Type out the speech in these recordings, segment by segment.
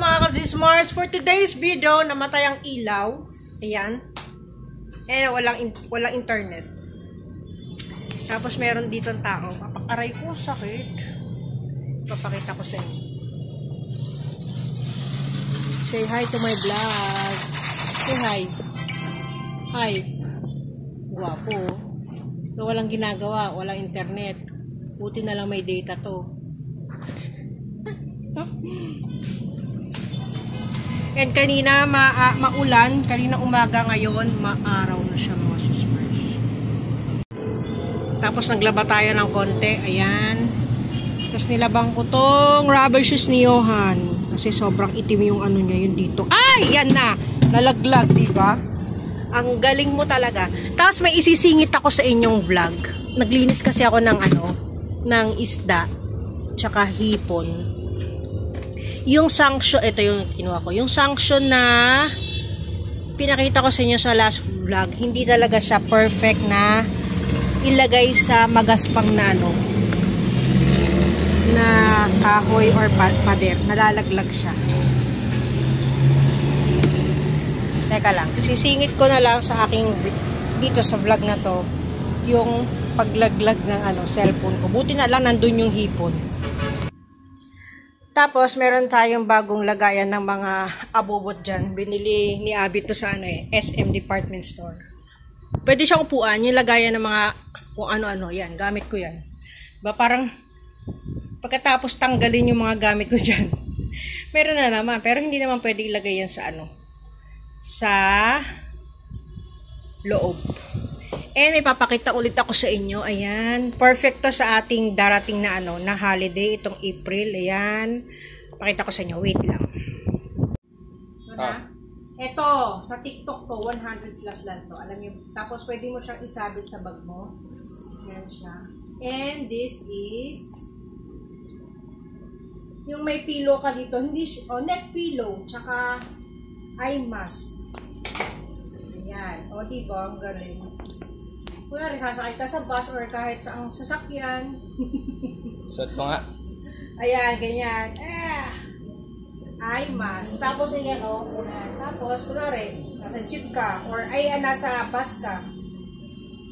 mga ka-Zismars, for today's video, namatay ang ilaw. Ayan. Eh, walang internet. Tapos meron dito ang tao. Aray ko, sakit. Papakita ko sa inyo. Say hi to my vlog. Say hi. Hi. Guwapo. So, walang ginagawa, walang internet. Buti na lang may data to. And kanina maulan, kanina umaga, ngayon maaraw na siya mga Zismars. Tapos naglaba tayo ng konti, ayan. Tapos nilabang ko tong rubber shoes ni Johan kasi sobrang itim yung ano niya, yun dito. Ay, yan na. Nalaglag, di ba? Ang galing mo talaga. Tapos may isisingit ako sa inyong vlog. Naglinis kasi ako ng ng isda tsaka hipon. Yung sanction, ito yung kinuha ko. Yung sanction na pinakita ko sa inyo sa last vlog, hindi talaga siya perfect na ilagay sa magaspang na na kahoy or pader. Nalalaglag siya. Teka lang. Sisingit ko na lang sa aking dito sa vlog na to yung paglaglag ng cellphone ko. Buti na lang nandun yung hipon. Tapos, meron tayong bagong lagayan ng mga abobot dyan. Binili ni Abby to sa SM Department Store. Pwede siyang upuan, yung lagayan ng mga kung ano-ano. Yan, gamit ko yan. Parang, pagkatapos tanggalin yung mga gamit ko dyan, meron na naman. Pero hindi naman pwede ilagay yan sa sa loob. And may papakita ulit ako sa inyo. Ayan. Perfect to sa ating darating na na holiday. Itong April. Ayan. Pakita ko sa inyo. Wait lang. Ito. Sa TikTok to. 100 plus lang to. Alam niyo. Tapos pwede mo siyang isabit sa bag mo. Ayan siya. And this is yung may pillow ka dito. Hindi neck pillow. Tsaka eye mask. Ayan. O diba? Ang galing. Kunwari, sasakay ka sa bus or kahit sa ang sasakyan. Suot mo nga. Ayan, ganyan. Ay, mas. Tapos, ayan, tapos, kunwari, nasa jeep ka or nasa bus ka.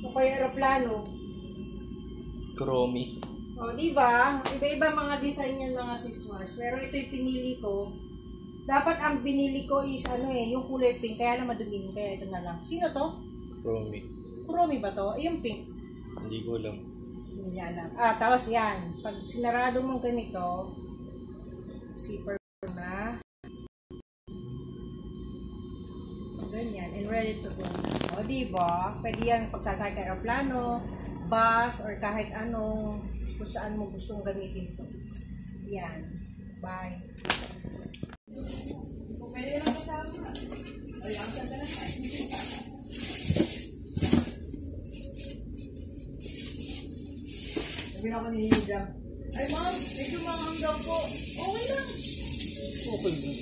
O kaya aeroplano. Chromie. O, diba? Iba-iba mga design yan, mga Zismars. Pero ito yung pinili ko. Dapat ang binili ko is, yung kulay pink. Kaya na maduming. Kaya ito na lang. Sino to? Chromie. Chromie ba to? Yung pink. Hindi ko alam. Hindi alam. Tapos yan. Pag sinarado mong ganito, zipper na. Ganyan. And ready to go. O, diba? Pwede yan pagsasakay ka aeroplano, bus, or kahit anong kung saan mo gustong gamitin to. Yan. Bye. Pwede lang kasama. Ay, ang sanda na tayo. Sabi naman ninigam. Ay ma'am, medyo mahang daw po. Okay lang. Okay lang.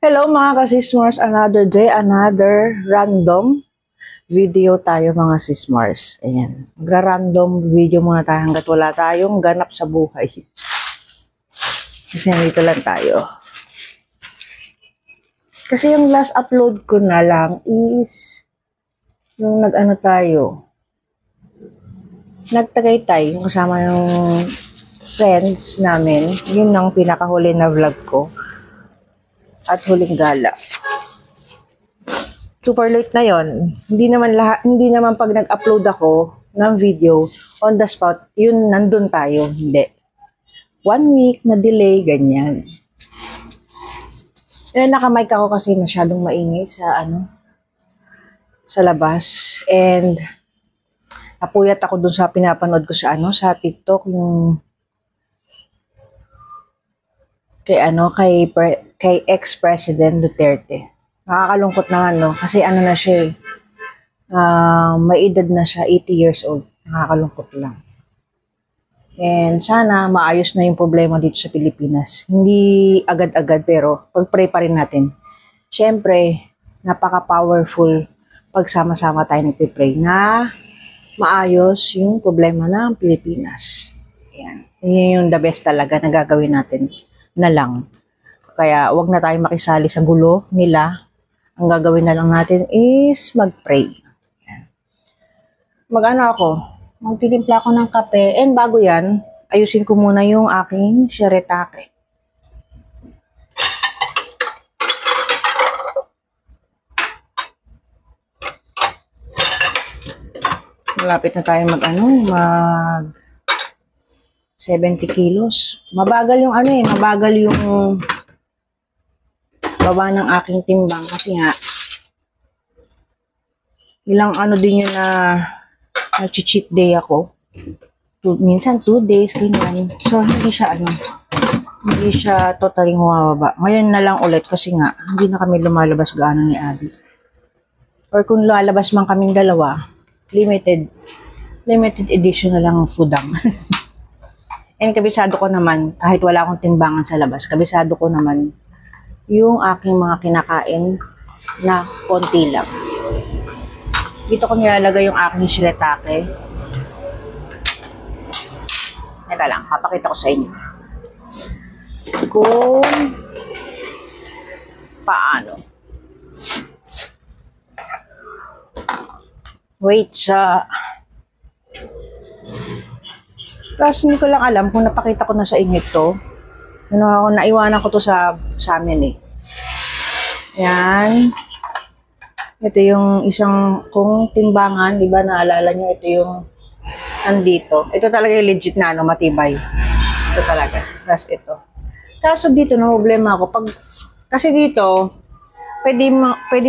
Hello mga ka-Zismars, another day, another random video tayo mga Zismars. Ayan, magra-random video muna tayo hanggat wala tayong ganap sa buhay. Kasi nandito lang tayo. Kasi yung last upload ko na lang is yung tayo. Nagtagaytay, yung kasama yung friends namin. Yun ang pinakahuli na vlog ko. At huling gala. Super late na yon. Hindi naman pag nag-upload ako ng video on the spot, yun nandun tayo. Hindi. 1 week na delay, ganyan. Naka-mic ako kasi masyadong maingay sa sa labas. And napuyat ako dun sa pinapanood ko sa sa TikTok, yung kay ex-President Duterte. Nakakalungkot naman, no? Kasi ano na siya may edad na siya, 80 years old. Nakakalungkot lang. And sana maayos na yung problema dito sa Pilipinas. Hindi agad-agad pero pag-pray pa rin natin. Siyempre, napaka-powerful pagsama-sama tayo nagpipray na maayos yung problema ng Pilipinas. Ayan. Yun yung the best talaga na gagawin natin na lang. Kaya wag na tayo makisali sa gulo nila. Ang gagawin na lang natin is mag-pray. Mag-ano ako? Magtitimpla ako ng kape. And bago yan, ayusin ko muna yung aking shirataki. Malapit na tayo mag 70 kilos. Mabagal yung mabagal yung baba ng aking timbang kasi nga ilang din yun na nag-cheat day ako. Minsan 2 days, ganyan. So, hindi siya totally humababa. Ngayon na lang ulit kasi nga, hindi na kami lumalabas gaano ni Abby. Or kung lalabas man kaming dalawa, limited edition na lang ang foodang. And kabisado ko naman, kahit wala akong timbangan sa labas, kabisado ko naman yung aking mga kinakain na konti lang. Dito ko nilalagay yung aking shirataki. Teka lang, papakita ko sa inyo. Kung paano. Wait sa... Kasi hindi ko lang alam kung napakita ko na sa inyo ito. Naiwanan ko to sa amin eh. Yan. Ito yung isang kung timbangan, di ba naalala nyo, ito yung andito. Ito talaga yung legit na matibay. Ito talaga. Tapos ito. Kaso dito na problema ako. Kasi dito, pwede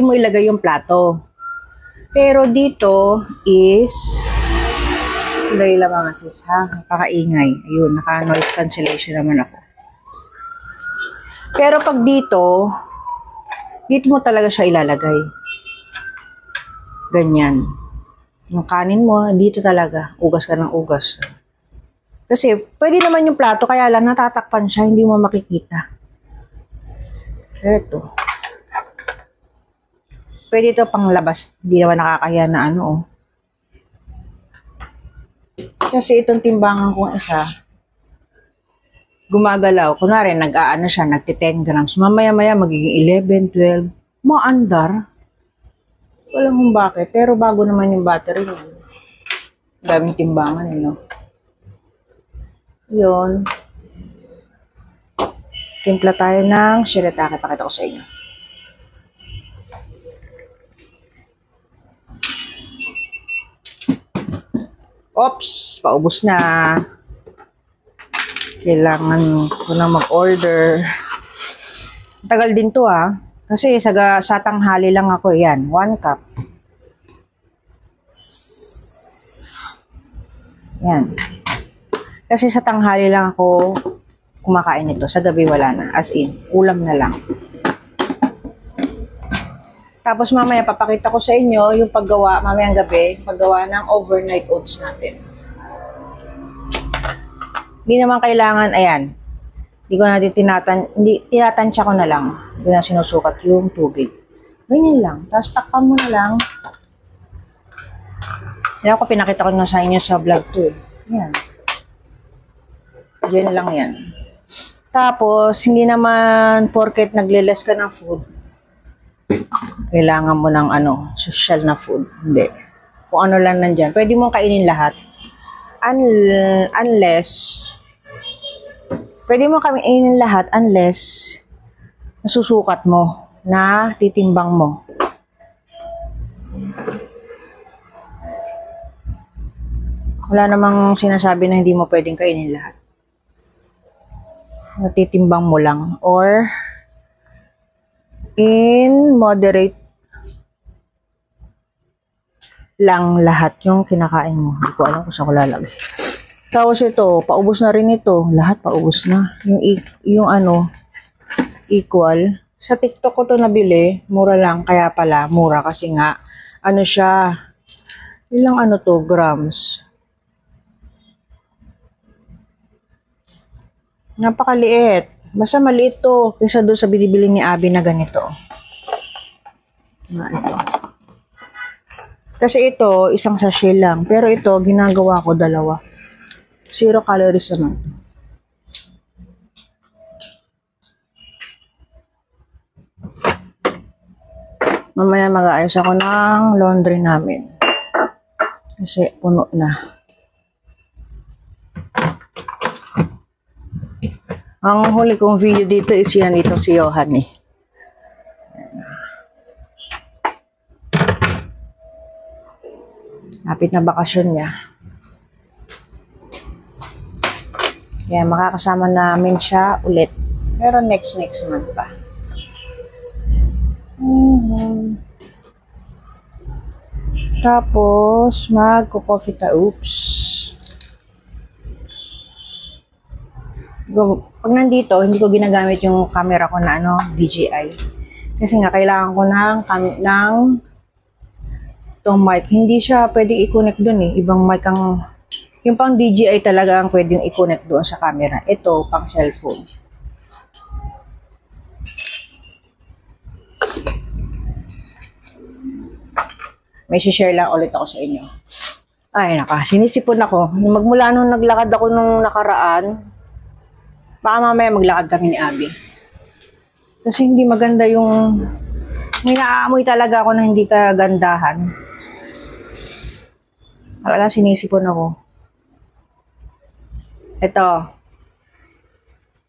mo ilagay yung plato. Pero dito is, dahil lang mga sis ha, napakaingay. Ayun, naka-noise cancellation naman ako. Pero pag dito mo talaga siya ilalagay. Ganyan. Yung kanin mo, dito talaga. Ugas ka ng ugas. Kasi, pwede naman yung plato, kaya lang natatakpan siya, hindi mo makikita. Ito. Pwede ito pang labas. Hindi naman nakakaya na Kasi itong timbangan kong isa, gumagalaw. Kunwari, siya, nagti-10 grams. Mamaya-maya, magiging 11, 12. Maandar. Walang kung bakit. Pero bago naman yung battery niya. Daming timbangan, Yun. Timpla tayo ng shirataki. Pakita ko sa inyo. Oops! Paubos na. Kailangan ko na mag-order. Tagal din to Kasi sa tanghali lang ako yan. 1 cup. Yan. Kasi sa tanghali lang ako kumakain nito. Sa gabi wala na. As in, ulam na lang. Tapos mamaya papakita ko sa inyo yung paggawa, mamayang gabi, paggawa ng overnight oats natin. Hindi naman kailangan, ayan. Hindi ko natin tinatansya ko na lang. Hindi na sinusukat yung tubig. Ganyan lang. Tapos takpan mo na lang. Yan ako, pinakita ko na sa inyo sa vlog to. Yan. Diyan lang yan. Tapos, hindi naman porket nagliles ka ng food, kailangan mo ng social na food. Hindi. Kung ano lang nandyan. Pwede mong kainin lahat. Pwede mo kainin lahat unless nasusukat mo na titimbang mo. Wala namang sinasabi na hindi mo pwedeng kainin lahat. Natitimbang mo lang or in moderate lang lahat yung kinakain mo. Hindi ko alam kung saan ko lalagay. Tapos ito, paubos na rin ito. Lahat paubos na. Yung equal. Sa TikTok ko to nabili, mura lang, kaya pala, mura kasi nga, ano siya, ilang ano to, grams. Napakaliit. Basta maliit to, kaysa doon sa binibili ni Abby na ganito. Na ito. Kasi ito, isang sachet lang. Pero ito, ginagawa ko dalawa. 0 calories naman. Mamaya mag-aayos ako ng laundry namin. Kasi puno na. Ang huli kong video dito is yan dito si Johan eh. Lapit na bakasyon niya. Kaya makakasama namin siya ulit. Pero next month pa. Tapos, magko-coffee ta. Oops. Pag nandito, hindi ko ginagamit yung camera ko na DJI. Kasi nga, kailangan ko ng itong mic. Hindi siya pwedeng i-connect dun eh. Ibang mic ang, yung pang DJI talaga ang pwedeng i-connect doon sa camera. Ito, pang cellphone. May share lang ulit ako sa inyo. Ay, sinisipon ako. Magmula nung naglakad ako nung nakaraan, baka mamaya maglakad kami ni Abby. Kasi hindi maganda yung, may naaamoy talaga ako na hindi kagandahan. Talaga sinisipon ako. Ito.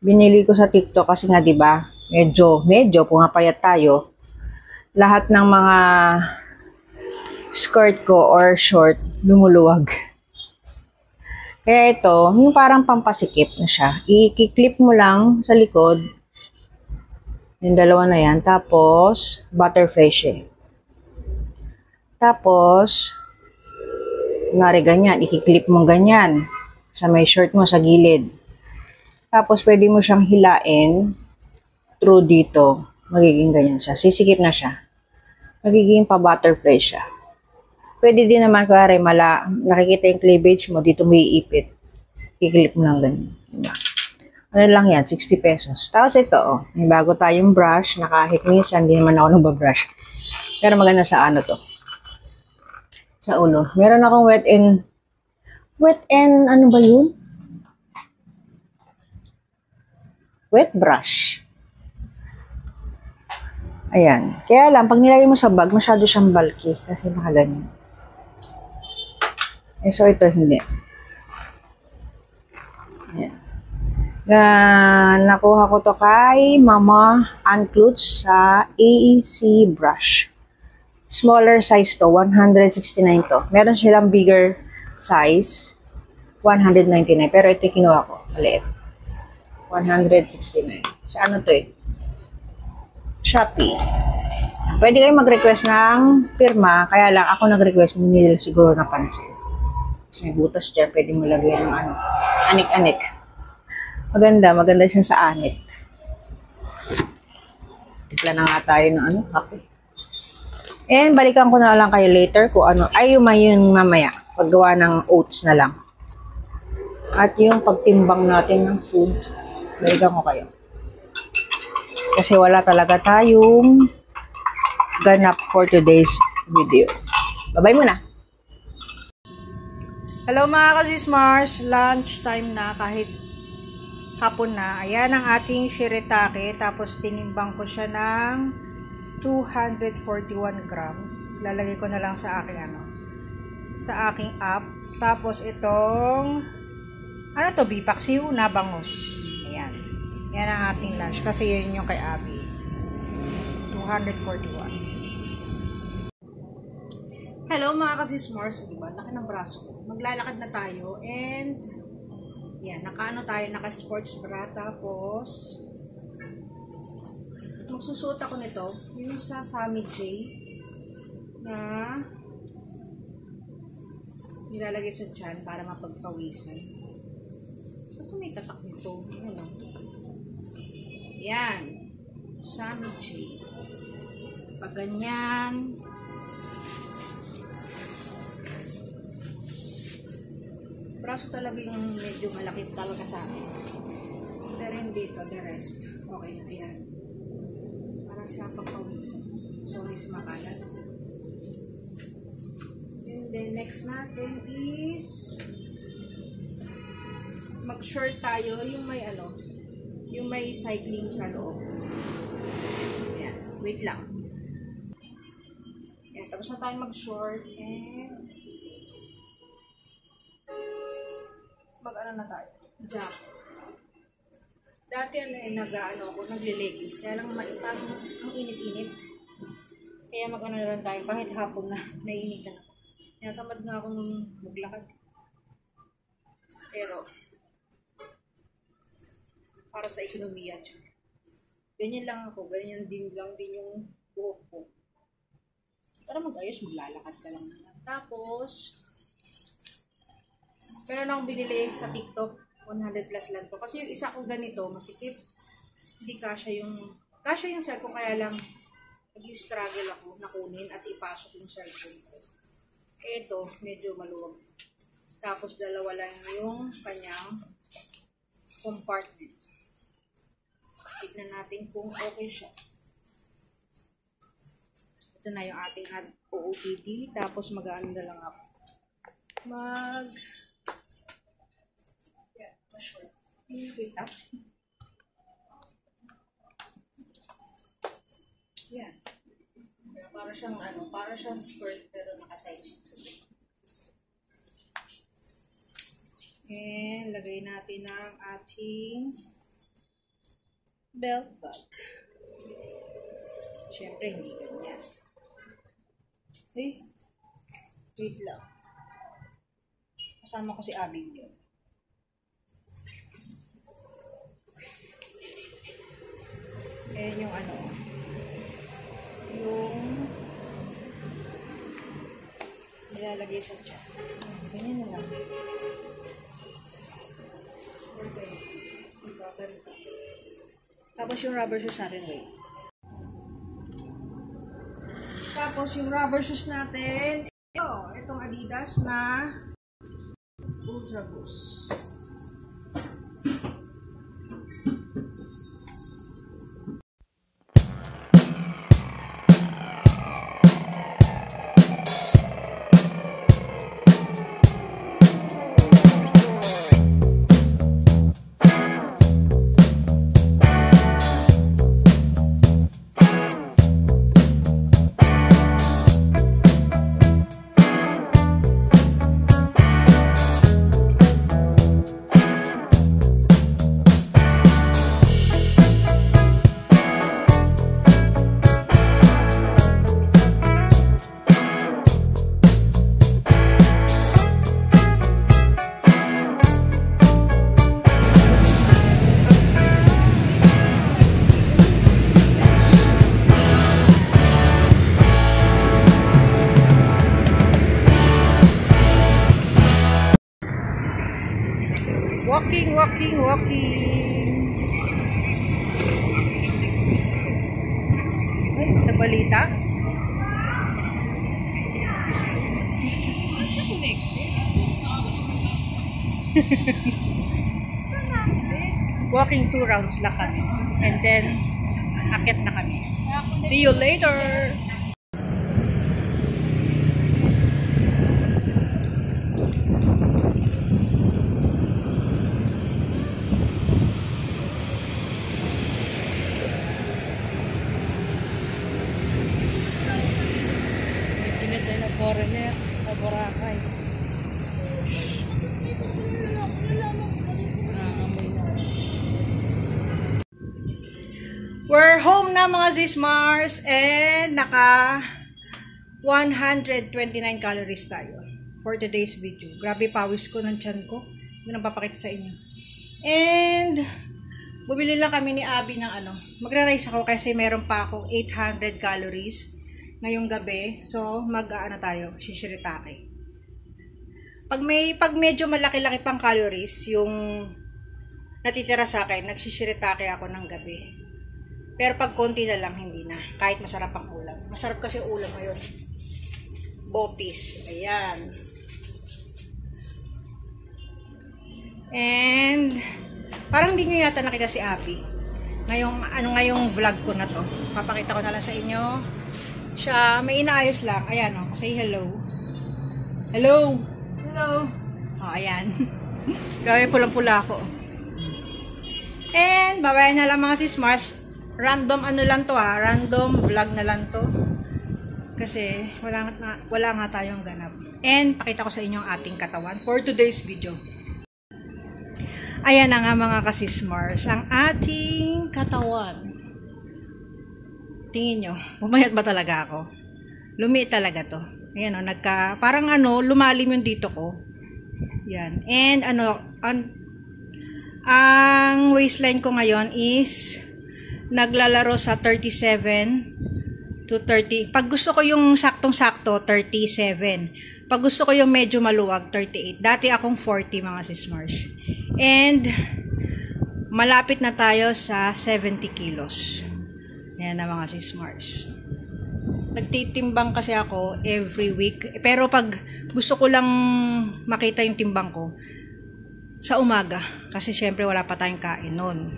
Binili ko sa TikTok kasi nga 'di ba? Medyo pumapayat tayo. Lahat ng mga skirt ko or short lumuluwag. Kaya ito, yung parang pampasikip na siya. I-clip mo lang sa likod. Yung dalawa na yan. Tapos, butterfly siya. Tapos, ngari ganyan. I-clip mo ganyan. Sa may short mo sa gilid. Tapos, pwede mo siyang hilain through dito. Magiging ganyan siya. Sisikip na siya. Magiging pa-butterfly siya. Pwede din naman, kuwari, nakikita yung cleavage mo, dito may iipit. I-clip mo lang ganyan. Diba? Ano lang yan, 60 pesos. Tapos ito, may bago tayong brush, na kahit minsan, hindi naman ako nagbabrush. Pero maganda sa ano to. Sa ulo. Meron akong wet and, ano ba yun? Wet brush. Ayan. Kaya lang, pag nilagay mo sa bag, masyado siyang bulky. Kasi nakaganyan. So ito hindi. Ayan. Nakuha ko to kay Mama Ann Klutz sa AEC brush. Smaller size to, 169 to. Meron silang bigger size, 199. Pero ito kinuha ko, maliit. 169. Sa ano to eh? Shopee. Pwede kayo mag-request ng pirma, kaya lang ako nag-request, hindi nila siguro napansin. Kasi may butas dyan, pwede mo lagyan ng anik-anik. Maganda siya sa anik. Tikla na nga tayo ng kape. And balikan ko na lang kayo later kung ano, ay yung mamaya, paggawa ng oats na lang. At yung pagtimbang natin ng food, balikan ko kayo. Kasi wala talaga tayong ganap for today's video. Bye-bye muna! Hello mga kasismars, lunch time na kahit hapon na. Ayan ang ating shirataki, tapos tinimbang ko siya ng 241 grams. Lalagay ko na lang sa aking sa aking app. Tapos itong bipaksiw na bangus. Ayan. Yan ang ating lunch kasi yun yung kay Abby. 241. Hello mga kasismars, diba? Laki ng braso ko. Maglalakad na tayo and yan, naka-sports bra, tapos magsusuot ako nito, yung sa Sammy J na nilalagay sa tiyan para mapagpawisan. Basta may tatak nito. Yan. Sammy J. Pag ganyan. Braso talaga yung medyo malaki talaga sa akin. Pero hindi ito, the rest. Okay na yan. Para siya pagpawis. Sorry sa makalat. And then next natin is mag-short tayo yung may ano, yung may cycling sa loob. Ayan, wait lang. Ayan, tapos na tayo mag-short and mag-ano na tayo, jack. Dati nagle-leggings, kaya lang maitang ang init-init. Kaya mag-ano na lang tayo, kahit hapon na, nainitan ako. Natamad nga ako nung maglakad. Pero, para sa ekonomiya, ganyan lang ako, ganyan din lang din yung buhok ko. Para mag-ayos, maglalakad ka lang. Tapos, meron akong binili sa TikTok, 100 plus lang to. Kasi yung isa kong ganito, masikip. Hindi kasya yung cellphone, kaya lang nag-struggle ako na kunin at ipasok yung cellphone ko. Ito, medyo maluwag. Tapos dalawa lang yung kanyang compartment. Tignan natin kung okay siya. Ito na yung ating OOTD. Tapos mag-ano na lang ako. Sure. Wait up. Yan. Para siyang skirt pero naka-side. And lagay natin ang ating belt bag. Siyempre hindi ganyan. Okay. Wait lang. Kasama ko si Abing yun. Ayan yung yung nilalagay sa tiyan. Ganyan na lang. Okay. Ibabalik. Tapos yung rubber shoes natin, wait. Tapos yung rubber shoes natin, itong Adidas na Ultra Boost. Walking. Ay, sa balita. Walking 2 rounds lang kami. And then, akit na kami. See you later! Foreigner sa Boracay. We're home na mga Zismars and naka 129 calories tayo for today's video. Grabe pawis ko ng tiyan ko. Yun ang papakita sa inyo. And bumili lang kami ni Abby ng magra-rice ako kasi meron pa akong 800 calories ngayong gabi. So, tayo, shishiritake. Pag medyo malaki-laki pang calories, yung natitira sa akin, nagsishiritake ako ng gabi. Pero pag konti na lang, hindi na. Kahit masarap ang ulam. Masarap kasi ulam ngayon. Bopis. Ayan. And, parang hindi nyo yata nakita si Abby. Ngayong vlog ko na to. Papakita ko na lang sa inyo. Siya, may inaayos lang. Ayan o, say hello. Hello! Hello! O, ayan. Gawin pulang-pula ako. And, babayan na lang mga sismars. Random ano lang to ha. Random vlog na lang to. Kasi, wala nga tayong ganap. And, pakita ko sa inyo ang ating katawan for today's video. Ayan na nga mga kasismars, ang ating katawan. Tingin nyo, pumayat ba talaga ako? Lumiit talaga to. Ayan o, parang lumalim yung dito ko. Yan. And ang waistline ko ngayon is naglalaro sa 37 to 30. Pag gusto ko yung saktong-sakto, 37. Pag gusto ko yung medyo maluwag, 38. Dati akong 40 mga sismars. And, malapit na tayo sa 70 kilos. Yan na mga sismars. Nagtitimbang kasi ako every week. Pero pag gusto ko lang makita yung timbang ko, sa umaga. Kasi syempre wala pa tayong kain nun.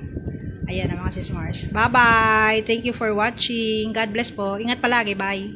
Ayan na mga sismars. Bye-bye! Thank you for watching. God bless po. Ingat palagi. Bye!